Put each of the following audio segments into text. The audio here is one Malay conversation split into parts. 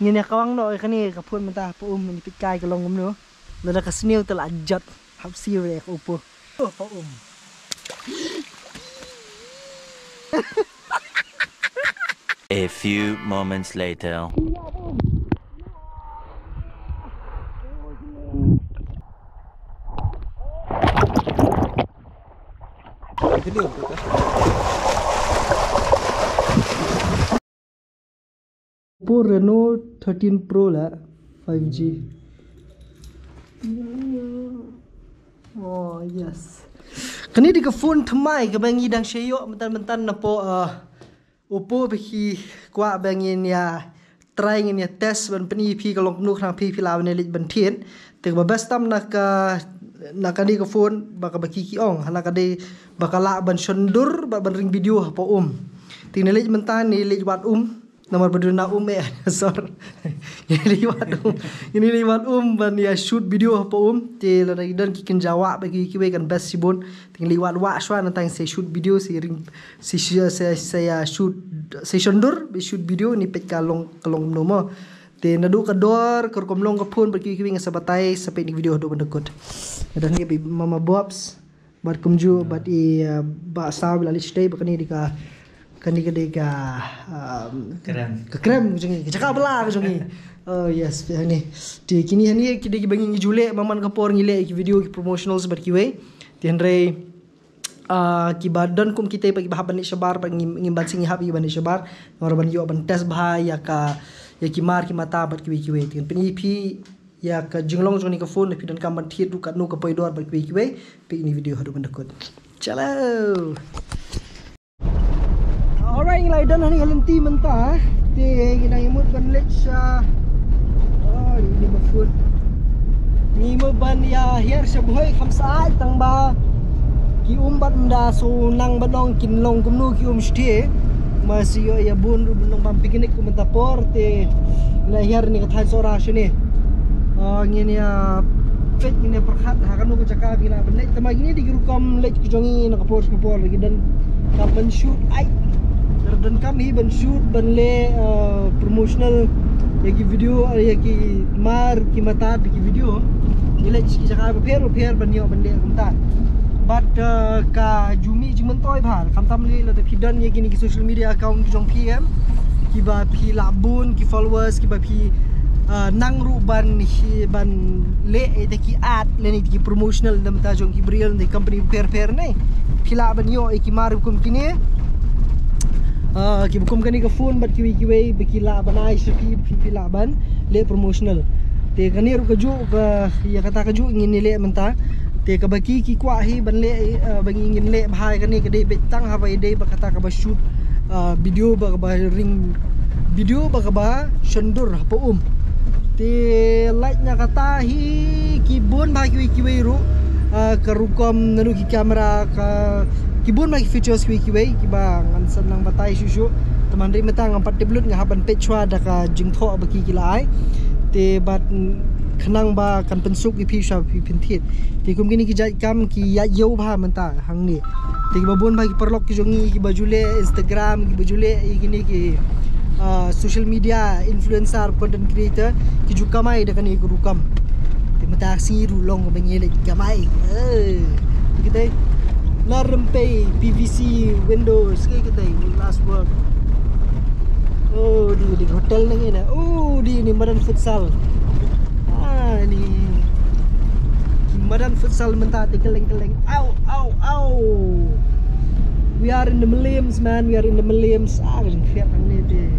Ngin ya kawang no kani kapun mentah pa ni pikai ka longom no. Lada ka sniu tala jot hap siu le ka upo. Oh pa A few moments later. Oppo Reno 13 Pro lah 5G. Oh yes. Kani di ka phone thamai ka bangi dang sheyok mentan-mentan na po Oppo beki kwa bangin ya try ngin ya test ban pani pi ka long nu khang pi law ne lit ban thien te ba best tam na ka di ka phone ba ka baki ki ong hala ka de ba ka la ban shondur ba ban ring video po ting ne lit mentan ni lit wat nomor berdua sor ini liwat ban ya shoot video apa te la dan kikin jawab bagi kiwe kan best sibon ting liwat wa shwa nantang se shoot video si ring si saya shoot session dur be shoot video ni pet kalong nomo te nadu ka dor kor komlong ka phone bagi kiwe ngasabatai sampai ni video do bandekut dan ni mama bobs bat kumju bat i ba saw la listay bakani di ka kani ka krem jungi cakap bela jungi oh yes ni di kini hani kita bagi jule maman kapor ngile video promotional sebat kiwe tianre ki badan kum kita bagi bahaban ni sabar bagi ngimban singi habi ban sabar ngorban yo ban test bahaya ka ya ki mar ki mata bat kiwe tian penipi ya ka jinglong joni ka phone dan kamban thiet du ka nu ka poidor bat kiwe pe ini video hadu bandakut chalo. Alright, ngilai dan hani ngalenti mentah. Te kita imut ban lech oh ini mafun. Ni mo ban ya hier saboy khamsa tang ba ki umbat mda so nang banong kinlong kumnu ki sthie masih ya bun bunong bam piknik kum tapor te na hier ni kathan sora shini. Ngini ya pet ngini perkhat hakan ko cakap bila ban lech tama gini digirukam lech kijongi na kapor lagi dan kapan shoot ai dan kami ban shoot ban le promotional yaki video yaki mar ki mata ki video nilai ki jaka per ban yo ban le kumta but ka jumi jimen toy bhar kamtam le la phidan yaki ni ki social media account ki jong pm ki ba phi labun ki followers ki ba phi nang ru ban le te ki ad le ni ki promotional dam ta jong ki briel ni company per ne phila ban yo ki mar kum kini ki bukum kani ka phone bat kiwi bekila banai sepi pila ban le promotional te kani ru kaju ka ya kata kaju ingin le menta te ka baki ki kwa hi ban le bang ingin le bhai kani ka de betang ha bai de ba kata ka ba shoot video ba ring video ba ka ba shandur pa te like nya kata hi ki bon ba kiwi ru ka rukom nanu ki kamera ka kibun lagi features kiwi ki bang ansan nang batai susu teman ri metang 40 blut ngahaban pechwa daka jingtho baki kilai te bat khnang ba kan pensuk ki phisha pinthit te kum gini ki jai kam ki ya yo bha menta hang ni te ki babon ba ki perlok ki jongi ki bajule Instagram ki bajule gini ki social media influencer content creator ki juga mai dakan ni rukam te meta si rulong bangile gamai kita Larempe PVC windows kayak kita last work. Oh di hotel nang ina. Oh di Madan Futsal. Ni Madan Futsal menta keleng-keleng. Ow. We are in the Milliams man, we are in the Milliams. Kan kriat ni de.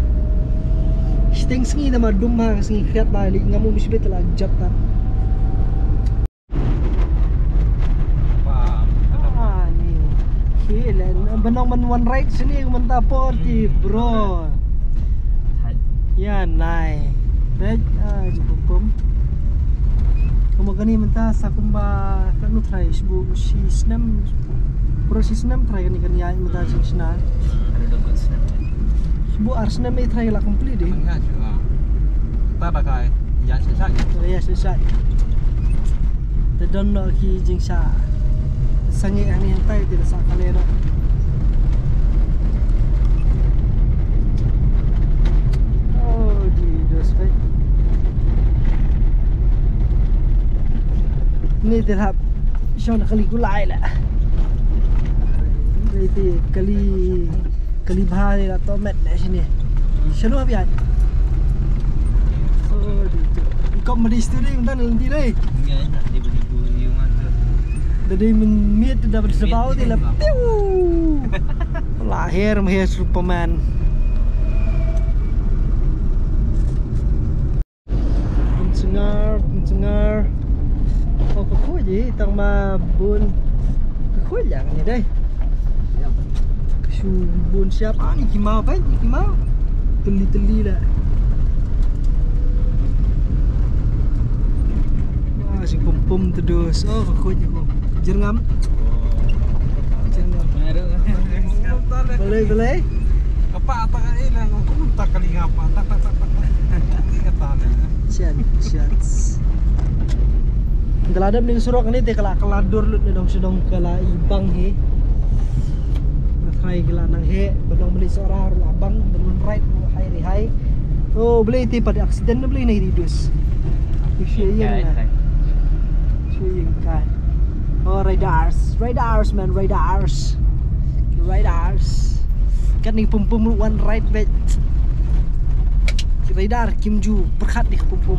Steng singi na madumang singi kriat bali ngamu misbet la jabta. Benong man one ride sini menta porti bro. Ya nai. Red jupum. Kamu gani menta sakumba kanu try bu si snam pro si snam try kan ya menta sina. Ada dogot snam. Bu arsnam e try la complete deh. Ba bagai ya sesat. Ya sesat. Te don no ki jingsa. Sangi ani hentai tidak sakalera. Dos baik. Ni terhap Syong nak kali gulai lah. Itu kali bahari lah tomat lah sini. Selalu apa ya? Oh, kau mesti studi undan nanti deh. Ya, nak dibeli yang mana? Dari minit dapat sebau tu lah. Lahir mahir Superman. Pencengar. Oh, kau je tang ma bun. Kau yang ni deh. Kesu bun siap. Ni kimau apa? Ni kimau. Teli lah. Wah, si pom terus. Oh, kau je kau. Jengam. Boleh. Apa ini lah? Aku tak kali ngapa? Tak. Kata ni. Sian. Daladam ning surok ni te kala kaladur lut ni dong sedong kala ibang he. Try kala nang he, bedong beli seorang abang belum right hai. Oh, beli ti pada aksiden beli ni hidus. Sheying kan. Oh, radars man. Kan ni pum one right bet. Radar Kim Ju berkat di pum.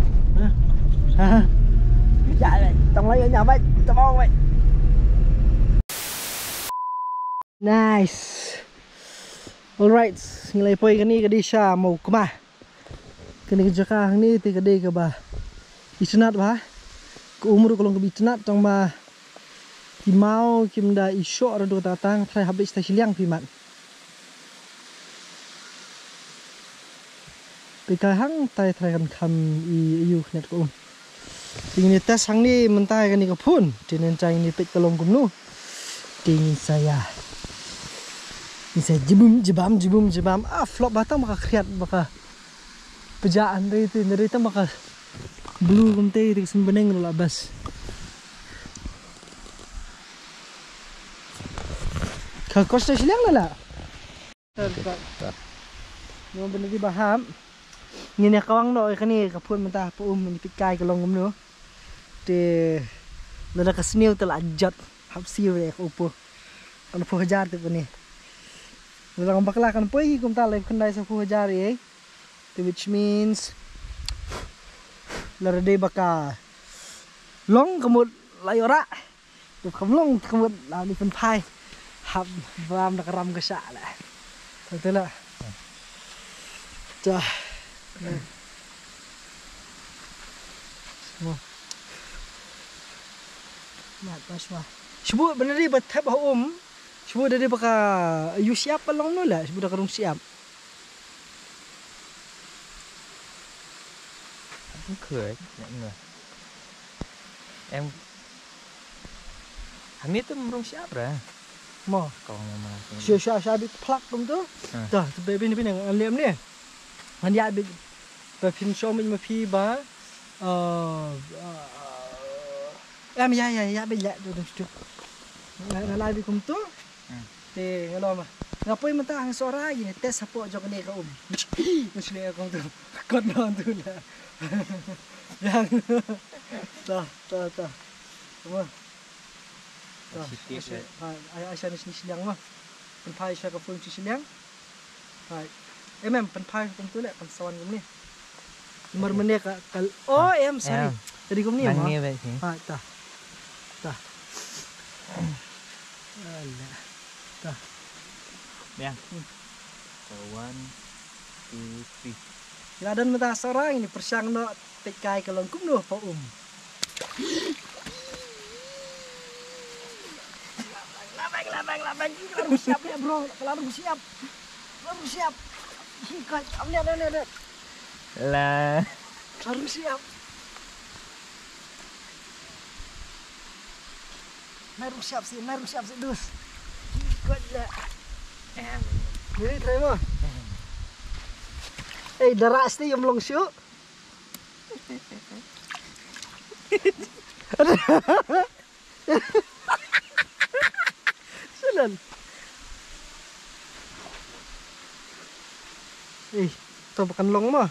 Ha. Dạ này, tông lấy ở nhà mày, tao mong mày. Nice. Alright, nilai poin kani kadi sya mau kemah. Kani kerja ni ti kadi ke bah. Isenat bah. Ke umur kolong ke bicenat tong bah. Kimau kimda isok rado tatang trai habis ta siliang pimat. Pikahang tai kan kam iu net ko. Ini tes hang ni mentah kan ni kapun. Dinen cang ni pet kolong kumnu. Dingin saya. Ni saya jebam. Flop batang maka kriat maka pejaan dari itu maka blue kumte itu sembeneng lu labas. Kau kos silang lah. Mau bener di baham. Ngini kawang no kan ni kapun mentah puum menipit kai kolong kumnu. De nada kasniu telajat hapsi we upo kan 1000 tu ni lang bakla kan poi kum ta live kandai 1000 which means larade baka long kamut layora tu kamlong kamut la ni pen pai hab bam nak ram gesa lah betul lah dah semua mat paswa sebut benar dia betap sebut dia baka you siap long no lah sebut dah karung siap Cũng cười mọi người. Em hàng nít tuh merung siap dah. Mo Kalau mau siap bit plak dum tu dah baby ni yang liam ni han ya bit pin show mình mà phi ba em ya bây giờ được lại bị cùng tu thì nghe lo mà ngapain mentah ang suara ini tes apa jok ni kau mesti aku tu kau non tu lah yang dah semua dah Aisyah ni silang mah penpai Aisyah ke phone silang hai em penpai pun tu lek pensawan kum ni nomor menit kal oh em sorry tadi kum ni mah ha dah alah dah Bang. So 1, 2, 3. Ladan mentah sorang ini persiang no tekai ke longkum no pa Labang harus siap ya bro, harus siap. Ikat, lihat. Lah. Harus siap. Harus siap sih dus. Ikat lah. Ini terima. Daras ni yang belum syuk. Sulan. Tebakan long mah.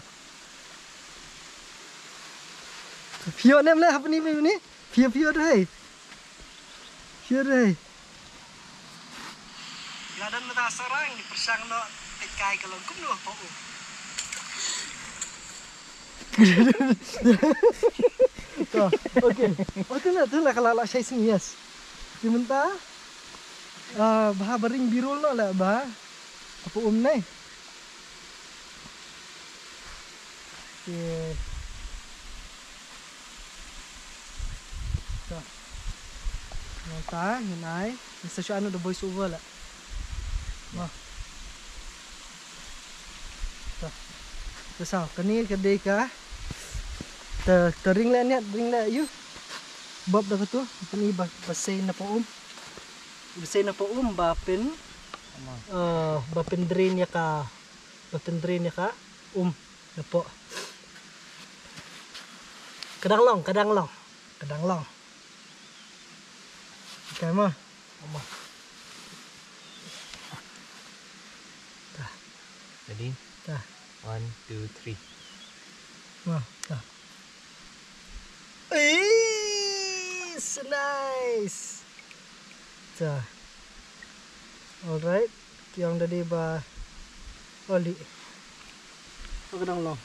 Pio nem lah apa ni? View deh. View deh. Ladan mata sarang ni persang no tekai kalau kum no po. Okey. Oh tu lah kalau saya sini yes. Diminta bah bering biru lo lah bah. Apa ni? Okey. Nota, hinay. Nasa siya ano the voice over lah. Wah. Terus kani kedai ka. Ring lah you. Bob dah tu. Ini basay na po Basay na po bapin. Bapin drain ya ka. Bapin drain ya ka. Na po. Kadang long. Okay mo. Ready? 1, 2, 3. So nice. Alright. Yang tadi ba oli. Kadang long.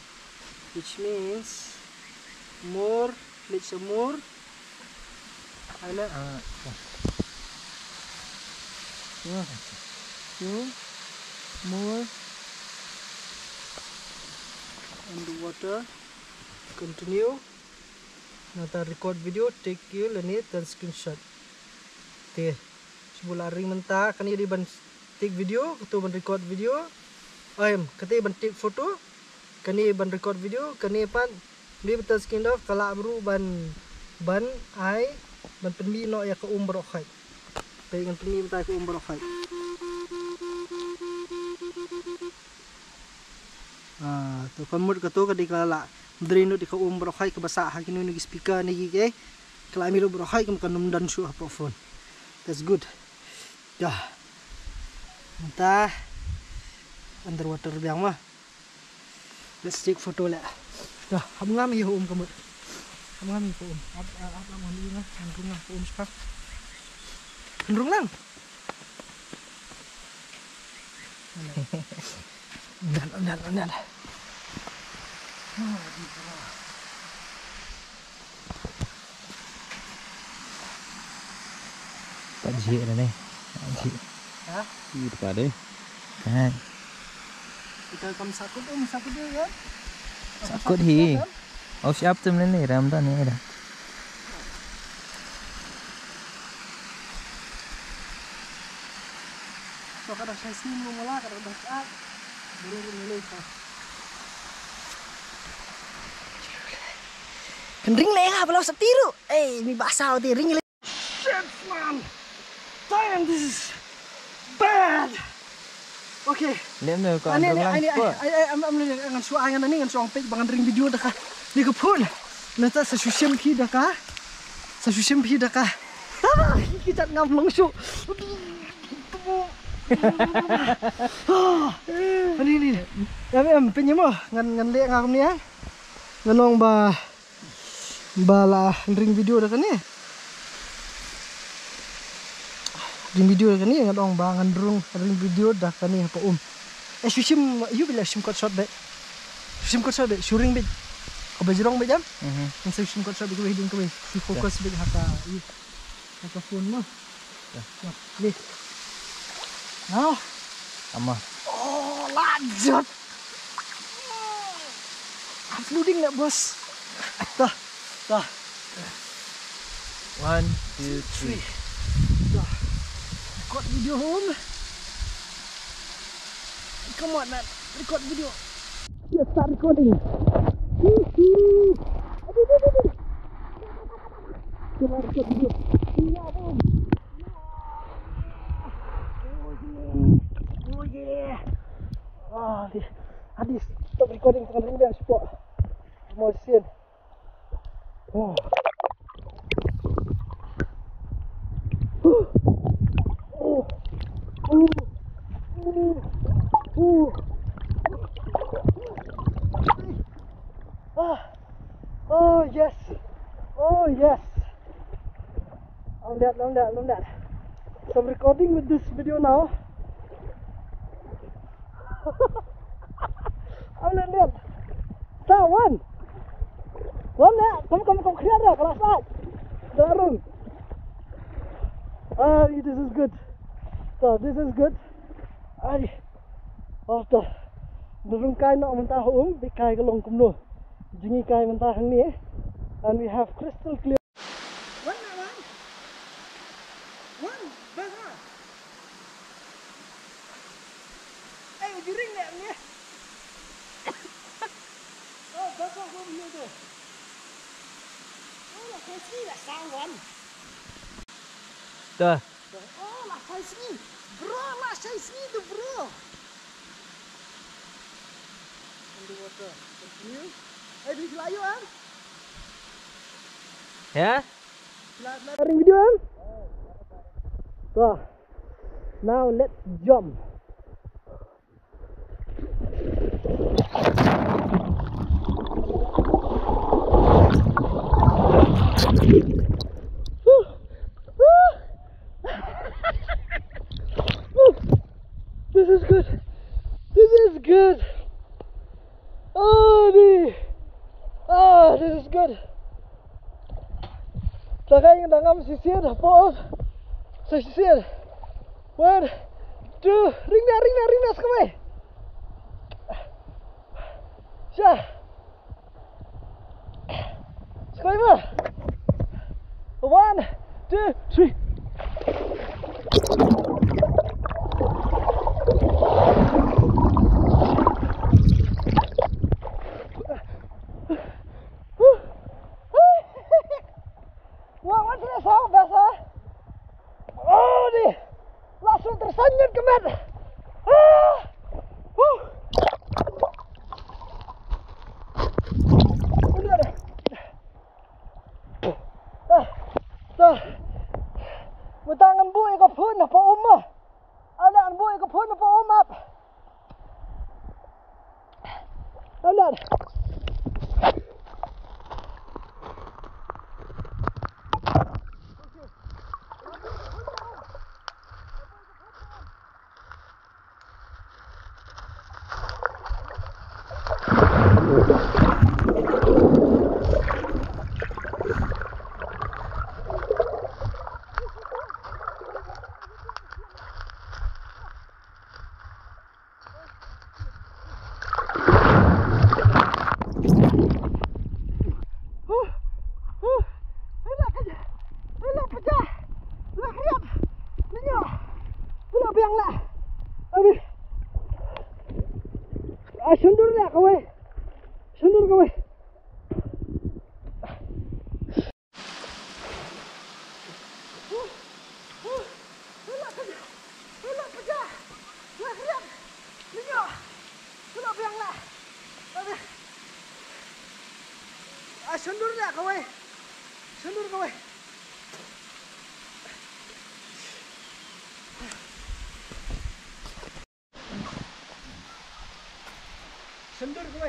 Which means more. Let's more. Highlight. More underwater. Continue. Nata record video, take you lenit dan screenshot. Te, sebula ring mentah, kani di ban take video, ketu ban record video. Kati ban take foto, kani ban record video, kani pan bi betul skin off kala bru ban ai ban penmi no ya ke berokhay. Pengen penmi mentah ke berokhay. Tu kamut ketu kadi kala drino di ka berokhay ke basa hakin ni speaker ni ke kala mi berokhay kam kanum dan su phone. That's good. Dah. Entah underwater biang mah. Let's take photo lah. Dah, ham ngam hi kamut. Ham ngam hi Ab mon ni nah, handrung lah sepak. Handrung lang. Nan. Tak jik dah ni. Jik. Hah? Ini dekat dia. Kan. Kita kam sakut dia ya. Sakut hi. Oh siap tu ni Ramadan ni dah. So kada saya sini mula kada dah boleh ka. Kendring lenga belau setiru. Mi basah ti ring. Shit man. Damn, this is bad. Okay. Lihat ni kau Ani andong lang. am ngan suangan ni ngan suang page bangan ring video dah ka. Ni ko pun. Nata sa susim phi dah ka. Kita ngam long su. Ini. Em pinyo mo ngan le ngam ni ah. Nganong bala ring video dah kan ni. Ring video dah kan ni ngadong bangan ring video dah kan ni apa susim you bila sim code shot be. Sim code shot be shooting be. Ko bejrong be jam. Ang sim code shot be ko hiding ko be. Si focus be haka haka phone mo. Ni. Now. Ama. Oh, lanjut. Uploading nak bos. Dah. 1, 2, 3. Dah. Record video home. Come on, man. Record video. Yes, start recording. Coba record video. Iya, Bom. Oh yeah. Hadis. Stop recording dengan rendah support. Mau sin. Oh. Oh yes. On that. So I'm recording with this video now. On that. So one there. Come clear there. Kelas out. Darung. This is good. So this is good. After darung kai nak mentah bikai ke long kumno. Jingi kai mentah hang ni. And we have crystal clear. One. Baha. Diring ni. Oh, bapak kau ni tu. Oh, lah kau sini lah sawan. Dah. Oh, lah kau sini. Bro, lah saya sini tu bro. Underwater. Continue. Di Selayu kan? Ya? Selaring video kan? So, now let's jump. This is good. This is good. Tagay nga nga masisir. Pause. Sa sisir. 1, 2. Ring na. Sekamay. Siya. Sekamay mo. 1, 2, 3. Wah, sudah sahur biasa. Oh, ni langsung tersanyut ke mat. Tangan bu iko pun apa umma. Anak bu iko pun apa umma. Anak. Sundur kau. Sundur dah kau. Sundur kau. Sundur kau.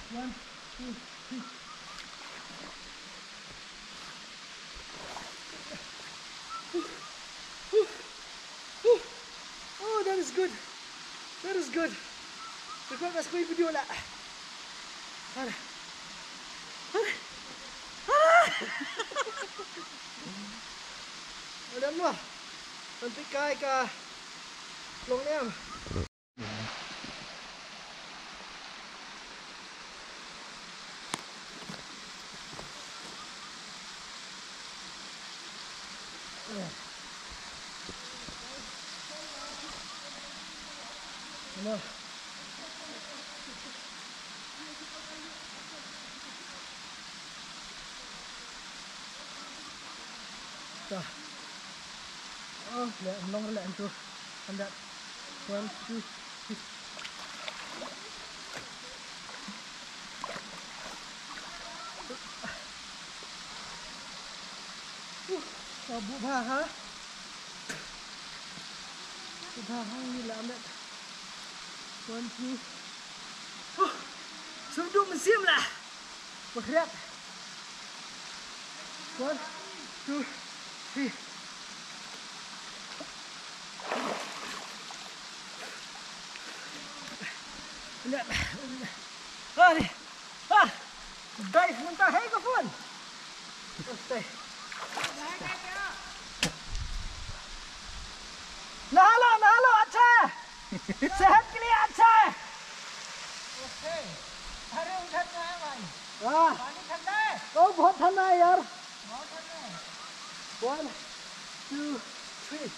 1, 2, 3. Oh, that is good. Record kat sekali video lah. Ada apa? Nanti kai ke Long Niam. Oh, longer lah into on that 1, 2, 3. Bubaha. Bubaha ni lah amat. 1, 2. Sebelum musim lah. Bergerak. 1, 2, 3. Lihat. Hari. Ah. Dive mentah. Hei kawan. Stay. Nahalo, अच्छा सेहत के लिए अच्छा है। ओके। अरे उधर क्या है भाई? पानी ठंडा है? ओ बहुत ठंडा है यार। बहुत ठंडा है। 1, 2, 3।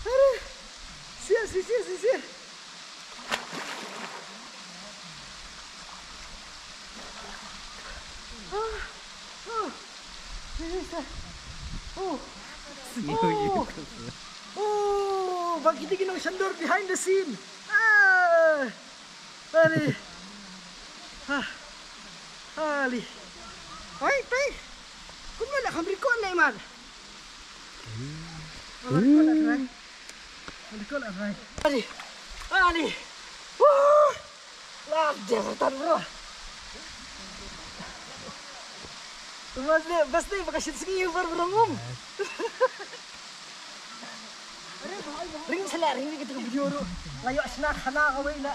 अरे सिर। Bagi kita kena sandor behind the scene. Ali. Ali. Baik. Kau nak ambil rekod ni, Man? Rekod lah, Rai. Ali. Lah, jawatan, bro. बस नहीं बकशीद सकी ऊपर berumum. Ring selak ring kita ke video ru. Layu asna khana ka wei na.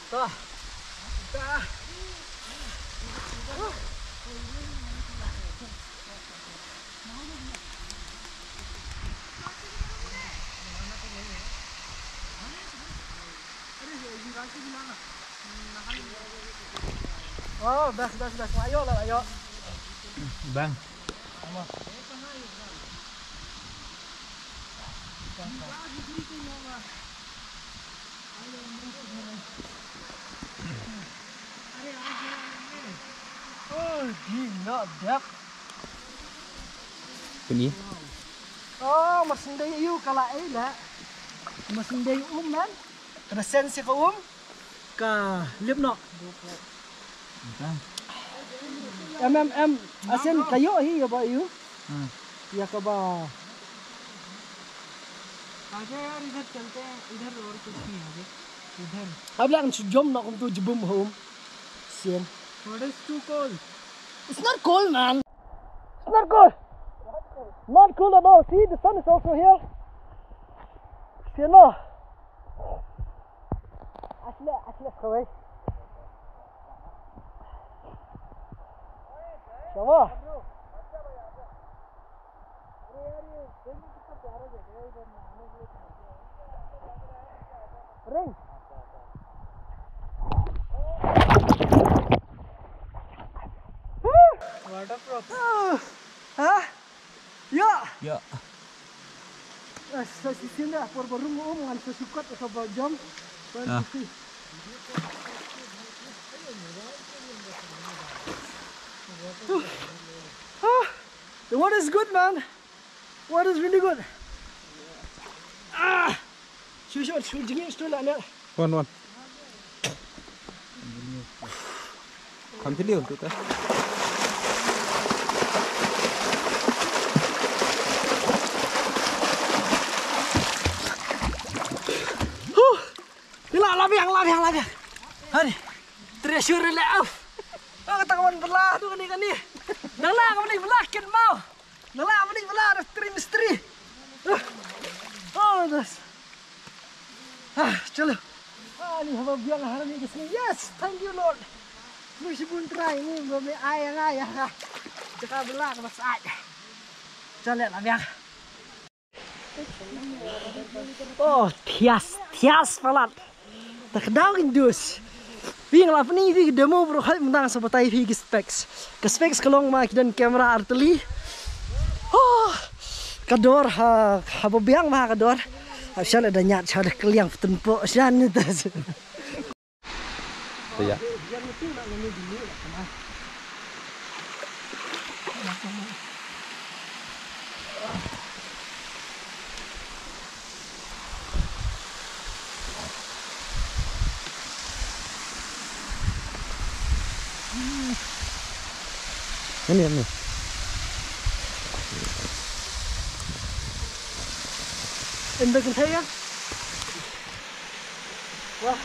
Toh. Oh, dah. Ayo. Bang. Oh, gila, dak. Bunyi. Oh, masindai you kala ila. Masindai man. Kada sensi ka ka lipno. Asen kayo hi ya ba you? Ya ka ba? आजा यार इधर चलते हैं इधर और कुछ नहीं है इधर अब लाग jom na kum to jibum home sien what is too cold it's not cold man it's not cold at all see the sun is also here sien no asle kawai Shama Ring. Waterproof. Hah? Ya. Sa sini por barung ngan sa sukat sa jam. The water is good, man. Water is really good. Shoot, jingin still lah ni. One. Continue tu tak? Labiang. Hari. Treasure lauf. Kawan belah tu kan ni. Nala kawan ni belah ken mau. Nala kawan ni belah misteri. Oh, das. Chalo. Ni haba biang hari ni kesini. Yes, thank you Lord. Mesti pun try ni boleh ayah. Jika belah mas ay. Chale labiang. Oh, tias palat. Tak daun dus. Bing lah ni di demo bro hal mendang sebatai hi specs kalong mic dan kamera arteli. Oh, kador ha biang mah kador. Asal ada nyat cara keliang tempo sian itu. Ya. Ini. Em được thấy á? Wah.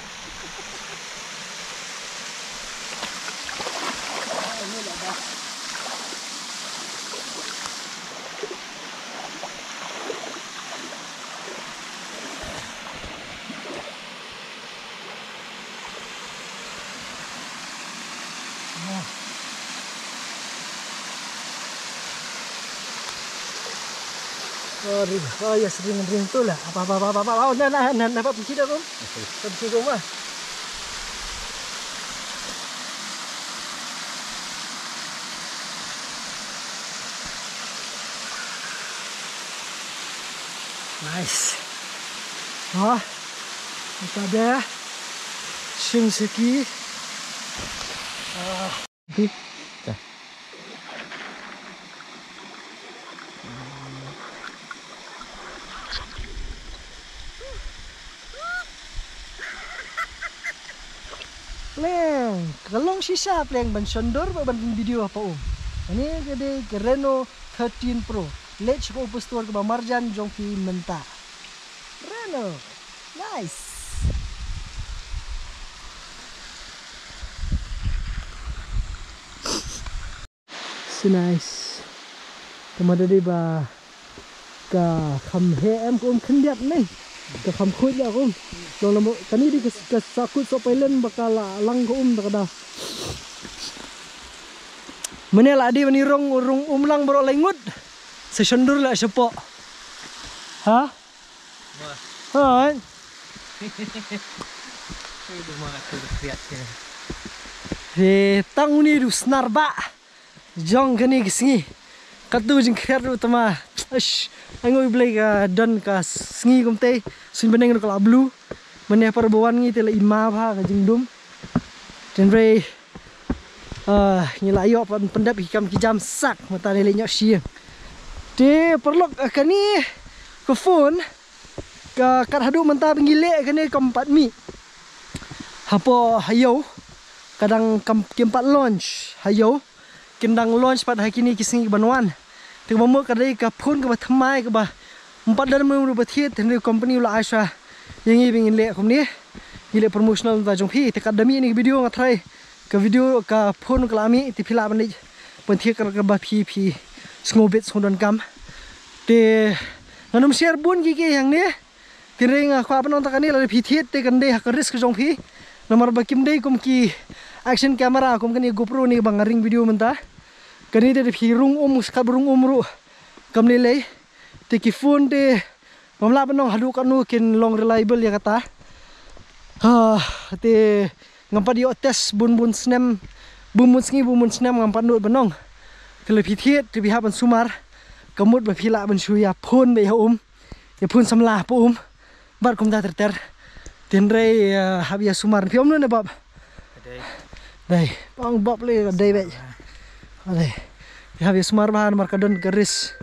Oh ya sering tu lah. Apa. Oh nah apa kunci dah kom? Kunci kom ah. Nice. Wah, kita ada Shinseki. Pleng, kalong sisa pleng ban sondor ban video apa Ini gede Reno 13 Pro. Let's go store ke Marjan Jongki Menta. Reno. Nice. So nice. Kemana deh ba ka kham he em ko khendiat nih. Ka kham khoi ya ko. Long lamo kani di ka sakut so pailen bakal lang ko takada. Mene la di mani rong umlang bro lengut. Sesundur lah sepo. Hah? Hai. Tang uni du snarba. Jong kani kisngi. Katu jing kher utama. Ash, angoi blai ka don ka sngi komte. Sun beneng ka blu. Mene perbuan ngi tele ima pha ka jing dum. Tenre ngila yo pendap hikam kijam sak mata lele nyok siang. Di perlok kani ke phone ka kat hadu menta pengilek kani keempat mi. Hapo hayo kadang keempat launch hayo kendang launch pada hari kini kising banuan. Tengok mau kadai ka phone ka thamai ka ba empat dan mu berthit henry company ula Aisha yang ini ingin lek komni gile promotional ta jongpi te kadami ni video ngatrai ka video ka phone ka lami ti phila bani penthik ka ba phi ngobet sondon kam te nganum share bun gi yang ni tireng khwa panon ta kani la phi thit te kan de ka risk jong phi nomor bakim de kum ki action camera kum kani GoPro ni bang ring video menta kani de phi rung ska rung ru kam ni le te ki phone te mamla panong hadu kanu kin long reliable ya kata te ngampa dio tes bun snem bun snem ngampa nut banong kele phi thit te biha ban sumar kamut ba phila ban shuya phone be ya phone samla po bar kum da ter tenre habia sumar phiom ne bab dai bang bab le dai be dai habia sumar bahan markadon garis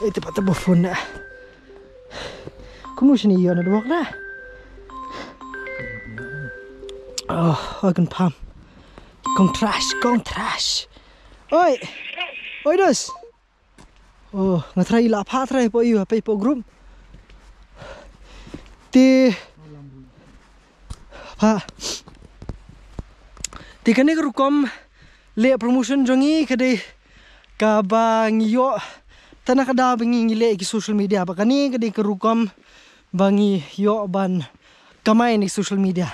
itu patah phone na kumu sini yo na dok na akan pam kong trash oi dos ngatrai la pha trai po yu pe po group ti pa ti kane rukom le promotion jongi kade ka bang yo tanah kada bangi le ki social media pa kani kade rukom bangi yo ban kamai ni social media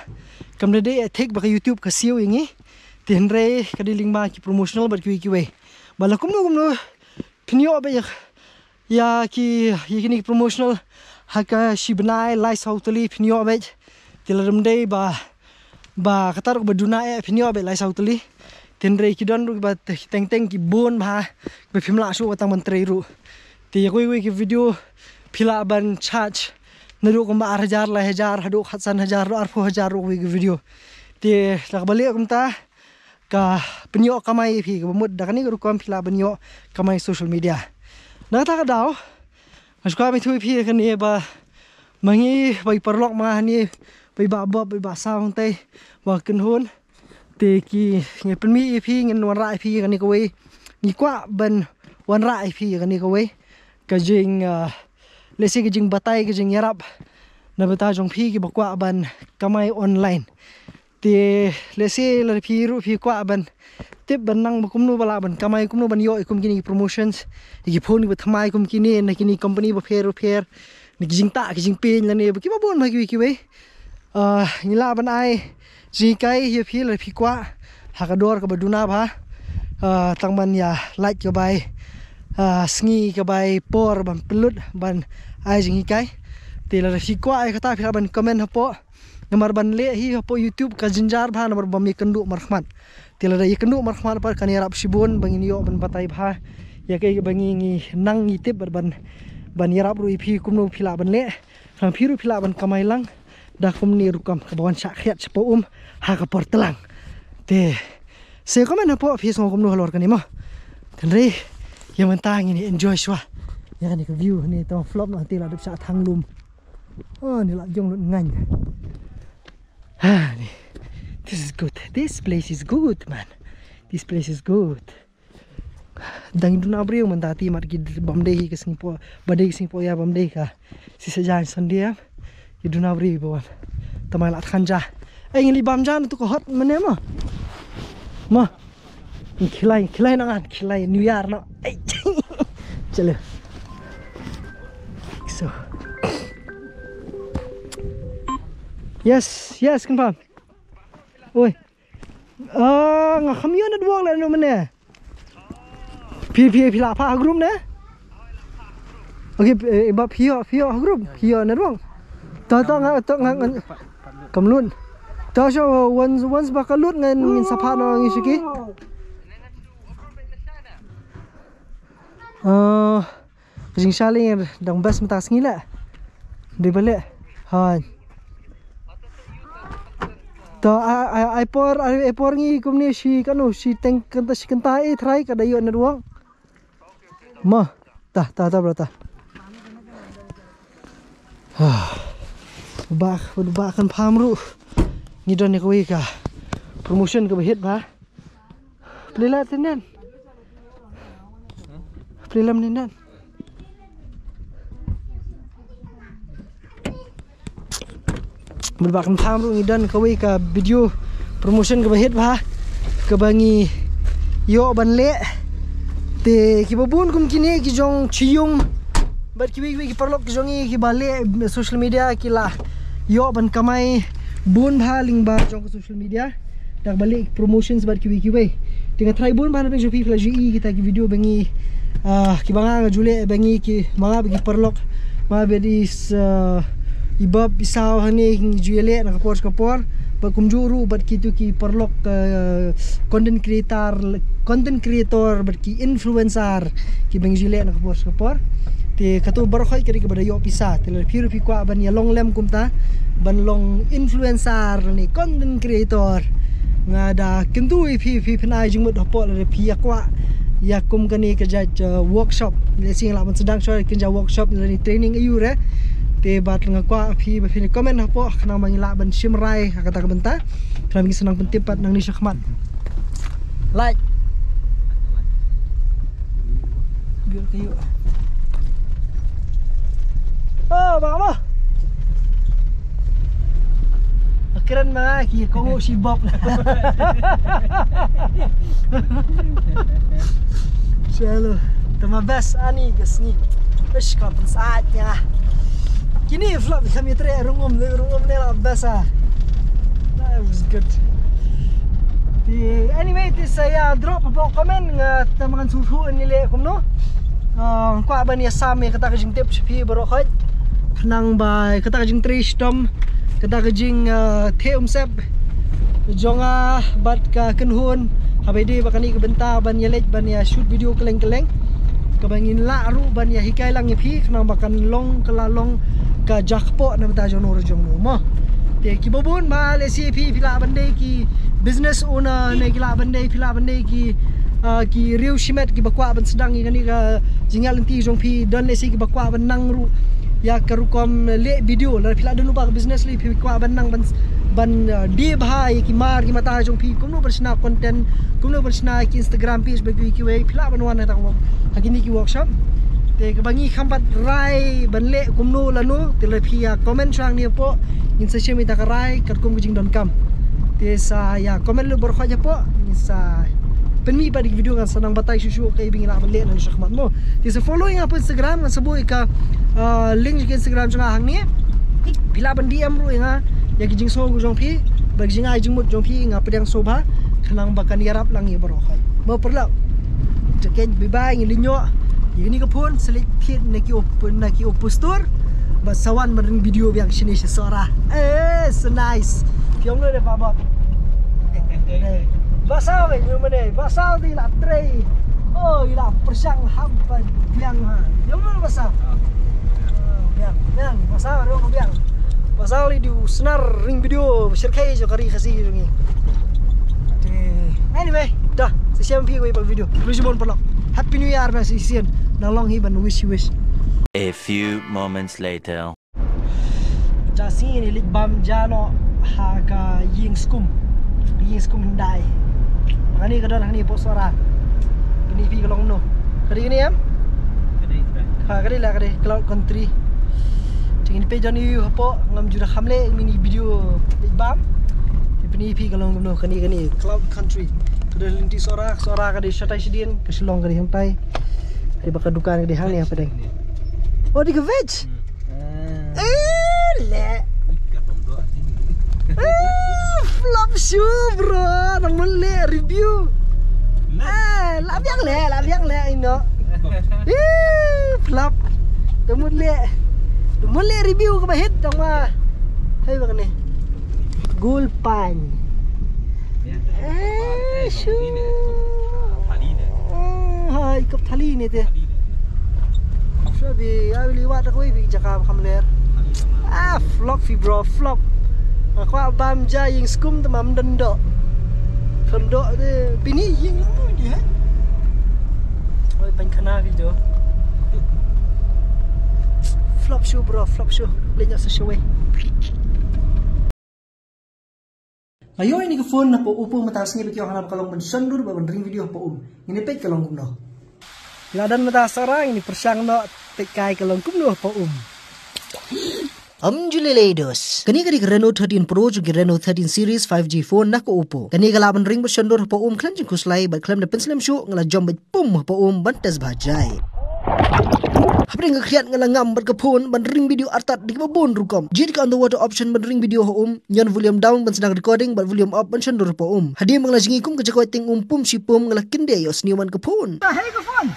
kamde de thek ba YouTube ka siu ingi tenre kade lingma ki promotional ba ki we balakum no pinyo be ya ki yini promotional haka shibnai lai sautali pinyo be tilarum de ba katar ba duna pinyo be lai sautali tenre ki don ba teng ki bon ba be phimla su tang menteri ru ti koi ki video phila ban charge naru ko ba 8000 la 1000 hadu khatsan 1000 ar 4000 ru ki video ti tak balik kumta ka penyo kamai phi ka mud dakani ru kom phila penyo kamai social media na ta ka daw aska mi thui phi kan e ba mangi bai perlok ma ni bai ba sa hong tai wa kin hon te ki nge penmi phi ngen wan rai phi kan ni ko we ni kwa ban wan rai phi kan ni ko we ka jing lesi ka jing batai ka jing yarap na beta jong phi ki bakwa ban kamai online te lese la phi ru phi kwa ban tip ban nang bakum nu bala ban kamai kum nu ban yo ikum kini promotions ki phone ni thamai kum kini na kini company ba pher ni jing ta ki jing pin la ne ba ki ba bon ma ki we ni la ban ai ji kai hi phi la phi kwa ha ka dor ka baduna ba tang ban ya like ka bai sngi ka bai por ban pelut ban ai jing kai te la phi kwa ai kata phi ban comment hapo nomor ban le hi hapo YouTube ka jinjar bha nomor bam ikendu marhmat te la ikendu marhmat par kan yarap sibun bangin yo ban batai bha ya kai bangi ngi nang ngi tip ban yarap ru phi kumno phila ban le ram phi ru phila ban kamai lang da kumni rukam ka bon sha khiat sepo ha ka por telang te se comment hapo phi so kumno halor kan mo kan re yang mentang ini enjoy swa ya kan view ni to flop no te la dap sa thang lum ni la jong lut ngan this is good. This place is good, man. This place is good. Dang dun abriu mentati mat ki bamdei ke singpo badei singpo ya bamdei ka si sajan sandia ki dun abriu bawan tamai lat khanja ngeli bamjan tu ko hot mane ma khilai nangan khilai new year no chalo so yes confirm oi nga khamyo na duang la no mane pi la pa group ne okay ba pio group pio na duang ta nga kamlun ta so once bakalut ngin sapa no ngi siki jing shaling dang bas mata ngila de bale han to ai por ngi kumni si kanu si teng kanta si kanta e try kada yo na ruang ma ta brata ba kan phamru ni don ni ko ka promotion ka hit ba plela tenan plelam nenan berbakan phamru ni dan ka ka video promotion ka hit ba ka bangi yo ban le te ki babun kum kini ki jong chiyum bat ki wi ki parlok ki jongi ki bale social media ki la yo ban kamai bun bha ling ba jong social media dak balik promotions bat ki wi dengan try bun ba na beng jopi fla ji kita ki video bangi ki banga ngajule bangi ki manga bagi parlok ma bedis ibab isaw hani juele na kapor ba kumjuru bat kitu ki parlok content creator bat ki influencer ki bang jile na kapor te katu barkhoi kari ke badayo pisa te piru pi kwa ban ya long lem kumta ban long influencer ni content creator ngada kentu pi penai jingmut hopo le pi kwa ya kum kani ke jaj workshop le sing la man sedang so kinja workshop ni training ayu re te bat ngakwa pi ba ni comment hapo kana mangila ban simrai kata ka benta kana mi senang pentipat nang ni syakmat like biar kayu bang keren banget ki kongo si Bob chalo tama best ani gasni ish kapan saatnya kini vlog kami rungom ni lah best that was good anyway saya drop apa komen teman suhu ni le kumno ko aban ya same kata ka jing tip pi baro khaj nang bai kata ka jing tristom kata ka jing the sep jonga bat ka kenhun habedi bakani ke benta ban ya ban ya shoot video keleng ka bangin la ru ban ya hikai lang pi nang bakan long kelalong ka jakpo na beta jono rojong no mo te ki bobun ba le si pi pila bande ki business owner ne ki la bande pila bande ki riu shimet ki bakwa ban sedang ngani ka jingal ti jong pi don le si ki bakwa ban nang ru ya karukom le video la pila dulu ba business li pi kwa ban nang ban di bhai ki mar ki mata jong pi kumno bersna content kumno bersna ki Instagram page bagi ki we pila ban wan ta ko hakini ki workshop te kebangi kampat rai banle kumno lanu te lepia comment sang ni po in sa shemi ta rai kat kum gujing don kam te sa ya comment lu berkha ja po sa penmi pa di video kan sanang batai susu kay bingin na banle nan syakmat mo te sa following apa Instagram kan sabu ka link ke Instagram jang hang ni bila ban DM ru nga ya gijing so gu jong phi bag jing ai jing mut jong phi nga pedang soba khanang bakan yarap lang ye berkha mo perla jaket bibay ngilinyo ini kapun selit kit neki open neki opustur basawan maring video yang sini sesora so nice piong lo de pabot basau ni mana basau di la tray oh ila persang hampan biang ha piong lo basau biang basau ro biang basau li di senar ring video serkai jo kari khasi rungi anyway dah sesiam pi ko video lu jumon pelok happy new year na sisian na long hiban wish A few moments later. Jasi ni lik bam jano haga ying skum dai ngani kadon hani posora ini pi kalong no kadi ni am kadi la kadi cloud country cingin pe jani hapo ngam jura khamle mini video lik bam ini pi kalong no kani cloud country kada linti sora kadi shatai sidin kesilong kadi hampai kadi bakal dukan kadi hang ni apa deng oh di veg le flop shoe bro nang mele review labiang le ino flop demut le review ke bahit dong ma hai bang ni gulpan shoe hai kap thali ni te sabi ai liwat aku bi jaka khamler flop fi bro flop kwa bam ja ying skum tamam dendo de bini ying lamu dia oi pan kana video flop shoe bro flop shoe lenya sa show ayo ini ke phone na po upo matas ni bikyo hanap kalong ban sandur ba ban ring video po ini pek kalong kumno ladan mata sarang ini persang no tekai kalong kumno po Amjulilados. Kani Reno 13 Pro juga Reno 13 Series 5G phone nak ko upo. Kani galaban ring bersandor po klanjing kuslay bat klam de penslim show ngala jombet pum po bantas bajai. Habring ngakhiat ngala ngam bat kapon ban ring video artat di babon rukom. Jid ka underwater option ban ring video nyon volume down ban sedang recording ban volume up ban sandor po Hadia mangla jingi kum kejakoy ting pum si pum ngala kinde yo sniwan kapon. Hey kapon.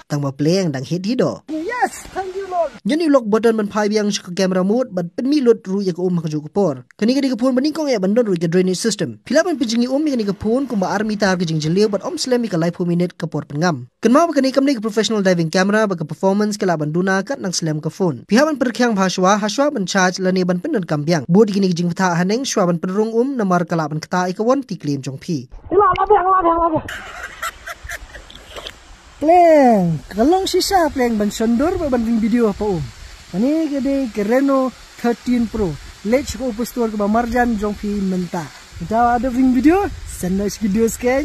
Tang ma play ang dang hit hido. Yes, thank you Lord. Yan lock button man pai biang sa camera mode but penmi lot ru ya ko makajo por. Kani kapon baning kong ya bandon ru ka drainage system. Pilaban pijingi kani kapon kuma army tar ka jingjeliu but slemi ka live per minute ka por pengam. Kenma kani kamni ka professional diving camera ba ka performance ka laban duna kat nang slam ka phone. Pihaban perkhyang haswa ban charge lani ban pendon kambyang. Bod gini jing pata haneng shwa ban pedrung namar ka laban kata ikawon ti claim jong pi. Labang. Pleng, kalong sisa pleng ban sandor ba ban video pa Kani gede Reno 13 Pro. Let's go upos store ke ba marjan jong pi menta. Kita ada video, sana video scan.